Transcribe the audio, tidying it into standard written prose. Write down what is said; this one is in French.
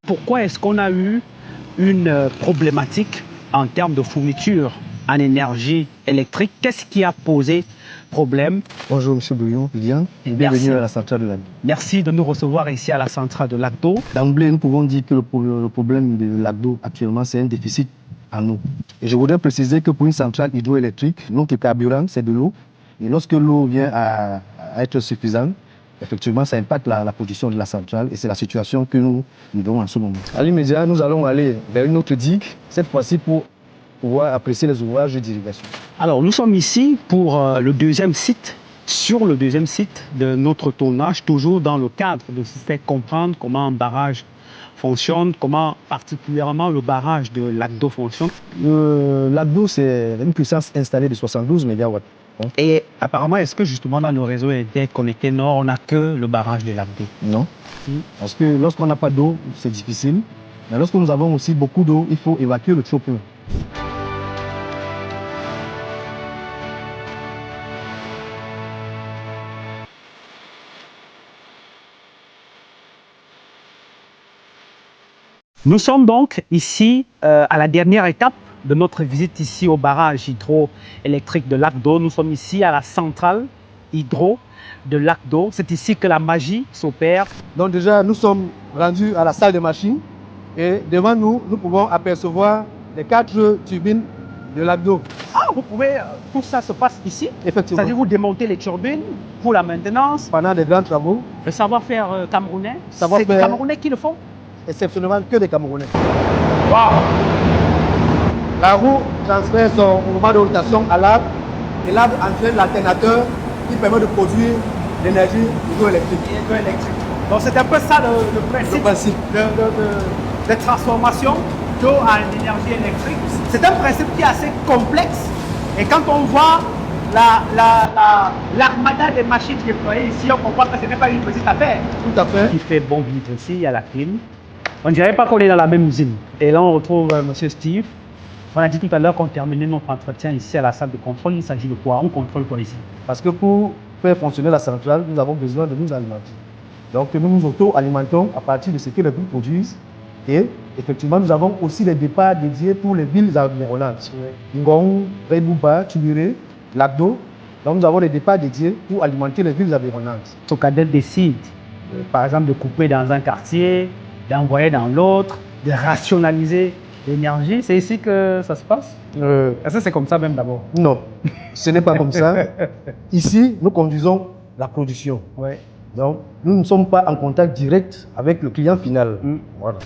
Pourquoi est-ce qu'on a eu une problématique en termes de fourniture en énergie électrique? Qu'est-ce qui a posé problème? Bonjour M. Bouillon, bien. Bienvenue à la centrale de l'Agdo. Merci de nous recevoir ici à la centrale de l'Agdo. D'emblée, nous pouvons dire que le problème de l'Agdo actuellement, c'est un déficit en eau. Et je voudrais préciser que pour une centrale hydroélectrique, notre carburant, c'est de l'eau. Et lorsque l'eau vient à être suffisante, effectivement, ça impacte la production de la centrale et c'est la situation que nous vivons en ce moment. À l'immédiat, nous allons aller vers une autre digue, cette fois-ci pour pouvoir apprécier les ouvrages d'irrigation. Alors, nous sommes ici pour le deuxième site, sur le deuxième site de notre tournage, toujours dans le cadre de vous faire comprendre comment un barrage fonctionne, comment particulièrement le barrage de l'Agdo fonctionne. L'Agdo, c'est une puissance installée de 72 MW. Et apparemment, est-ce que justement dans le réseau interconnecté Nord, on n'a que le barrage de l'Agdo? Non, parce que lorsqu'on n'a pas d'eau, c'est difficile. Mais lorsque nous avons aussi beaucoup d'eau, il faut évacuer le trop-plein. Nous sommes donc ici à la dernière étape de notre visite ici au barrage hydroélectrique de l'Agdo. Nous sommes ici à la centrale hydro de l'Agdo. C'est ici que la magie s'opère. Donc déjà, nous sommes rendus à la salle de machines et devant nous, nous pouvons apercevoir les 4 turbines de l'Agdo. Ah, vous pouvez, tout ça se passe ici? Effectivement. C'est-à-dire vous démontez les turbines pour la maintenance. Pendant des grands travaux. Le savoir-faire camerounais. C'est des Camerounais qui le font? Exceptionnellement que des Camerounais. Wow. La roue transfère son mouvement de rotation à l'arbre et l'arbre entraîne l'alternateur qui permet de produire l'énergie hydroélectrique. Donc c'est un peu ça le principe, de transformation d'eau en énergie électrique. C'est un principe qui est assez complexe et quand on voit l'armada des machines déployées ici, on comprend que ce n'est pas une petite affaire. Tout à fait. Il fait bon vivre ici, il y a la clim. On ne dirait pas qu'on est dans la même usine. Et là on retrouve M. Steve. On a dit tout à l'heure qu'on terminait notre entretien ici à la salle de contrôle. Il s'agit de quoi? On contrôle quoi ici? Parce que pour faire fonctionner la centrale, nous avons besoin de nous alimenter. Donc nous nous auto-alimentons à partir de ce que les villes produisent. Et effectivement, nous avons aussi des départs dédiés pour les villes environnantes. Ngong, Redouba, Tchibiré, L'Agdo. Donc nous avons des départs dédiés pour alimenter les villes environnantes. Socadet décide, par exemple, de couper dans un quartier, d'envoyer dans l'autre, de rationaliser l'énergie. C'est ici que ça se passe? Est-ce que c'est comme ça même d'abord? Non, ce n'est pas comme ça. Ici, nous conduisons la production. Ouais. Donc, nous ne sommes pas en contact direct avec le client final. Voilà.